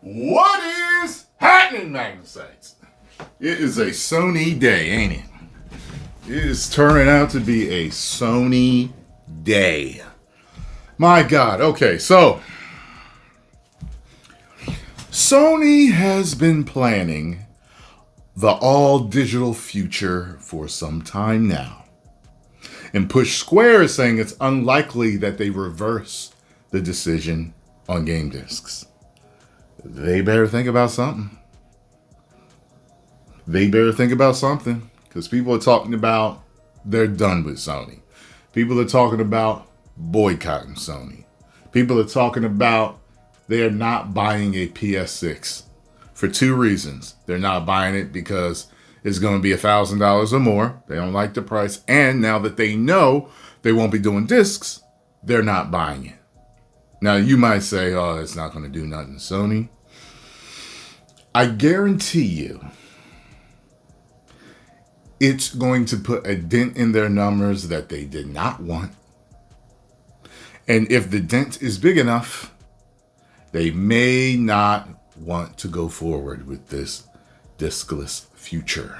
What is happening, Magnus? It is a Sony day, ain't it? It is turning out to be a Sony day. My God. Okay, so Sony has been planning the all-digital future for some time now. And Push Square is saying it's unlikely that they reverse the decision on game discs. They better think about something. Because people are talking about they're done with Sony. People are talking about boycotting Sony. People are talking about they are not buying a PS6 for two reasons. They're not buying it because it's going to be $1,000 or more. They don't like the price. And now that they know they won't be doing discs, they're not buying it. Now, you might say, oh, it's not going to do nothing, Sony. I guarantee you, it's going to put a dent in their numbers that they did not want. And if the dent is big enough, they may not want to go forward with this discless future.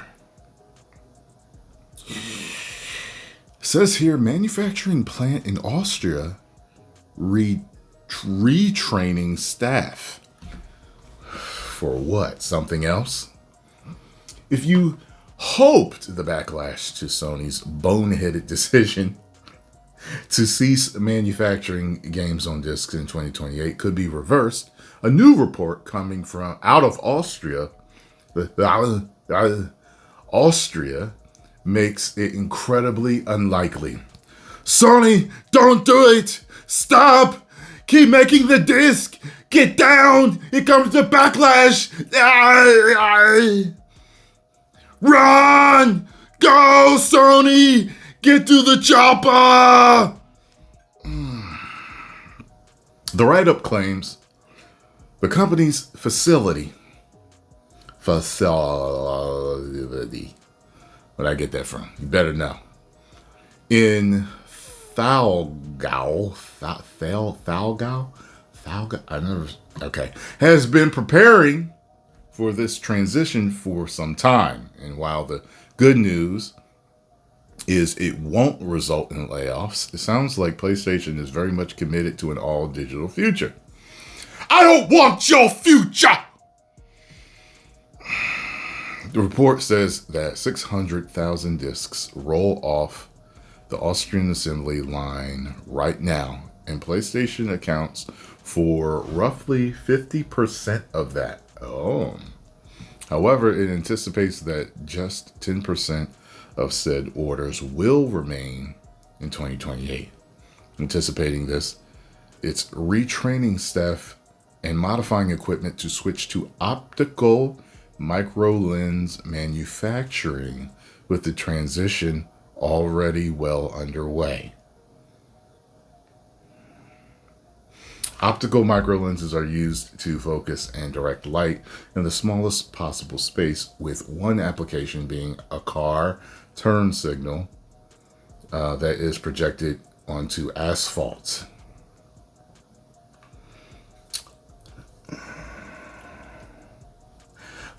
It says here, manufacturing plant in Austria retraining staff. For what? Something else? If you hoped the backlash to Sony's boneheaded decision to cease manufacturing games on discs in 2028 could be reversed, a new report coming from out of Austria makes it incredibly unlikely. Sony, don't do it! Stop! Keep making the disc! Get down! Here comes the backlash! Run! Go, Sony! Get to the chopper! The write-up claims the company's facility. Where'd I get that from? You better know. In Thalgau, has been preparing for this transition for some time. And while the good news is it won't result in layoffs, it sounds like PlayStation is very much committed to an all-digital future. I don't want your future! The report says that 600,000 discs roll off the Austrian assembly line right now, and PlayStation accounts for roughly 50% of that. However, it anticipates that just 10% of said orders will remain in 2028. Anticipating this, it's retraining staff and modifying equipment to switch to optical micro lens manufacturing, with the transition already well underway. Optical micro lenses are used to focus and direct light in the smallest possible space, with one application being a car turn signal that is projected onto asphalt.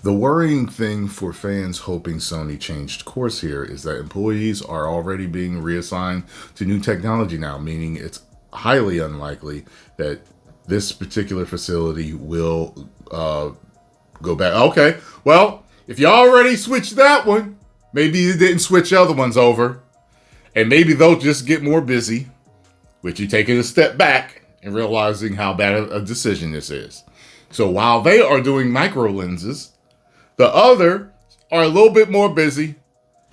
The worrying thing for fans hoping Sony changed course here is that employees are already being reassigned to new technology now, meaning it's highly unlikely that this particular facility will go back. Okay, well, if you already switched that one, maybe you didn't switch other ones over, and maybe they'll just get more busy with you taking a step back and realizing how bad a decision this is. So while they are doing micro lenses, the other are a little bit more busy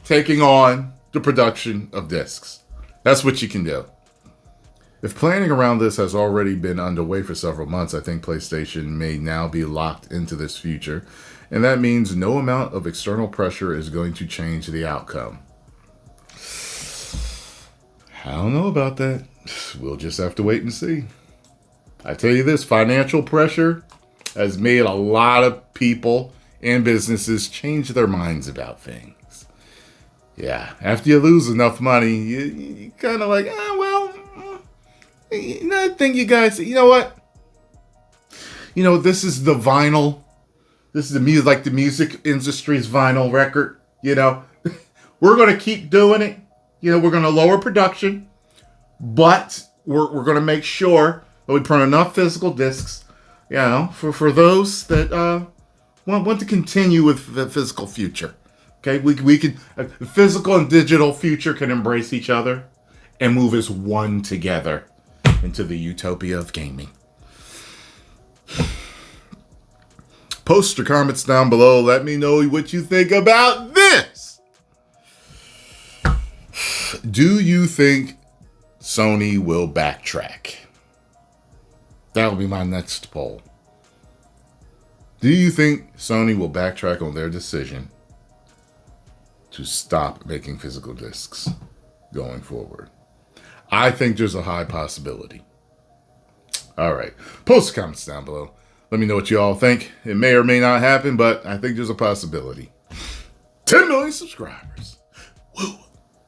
taking on the production of discs. That's what you can do. If planning around this has already been underway for several months, I think PlayStation may now be locked into this future, and that means no amount of external pressure is going to change the outcome. I don't know about that. We'll just have to wait and see. I tell you this, financial pressure has made a lot of people and businesses change their minds about things. Yeah, after you lose enough money, you kind of like, another thing you guys, you know what? This is the vinyl. This is the music, like the music industry's vinyl record. We're going to keep doing it. We're going to lower production, but we're going to make sure that we print enough physical discs, for those that want to continue with the physical future. Okay, we can, the physical and digital future can embrace each other and move as one together into the utopia of gaming. Post your comments down below. Let me know what you think about this. Do you think Sony will backtrack? That'll be my next poll. Do you think Sony will backtrack on their decision to stop making physical discs going forward? I think there's a high possibility. All right. Post comments down below. Let me know what you all think. It may or may not happen, but I think there's a possibility. 10 million subscribers.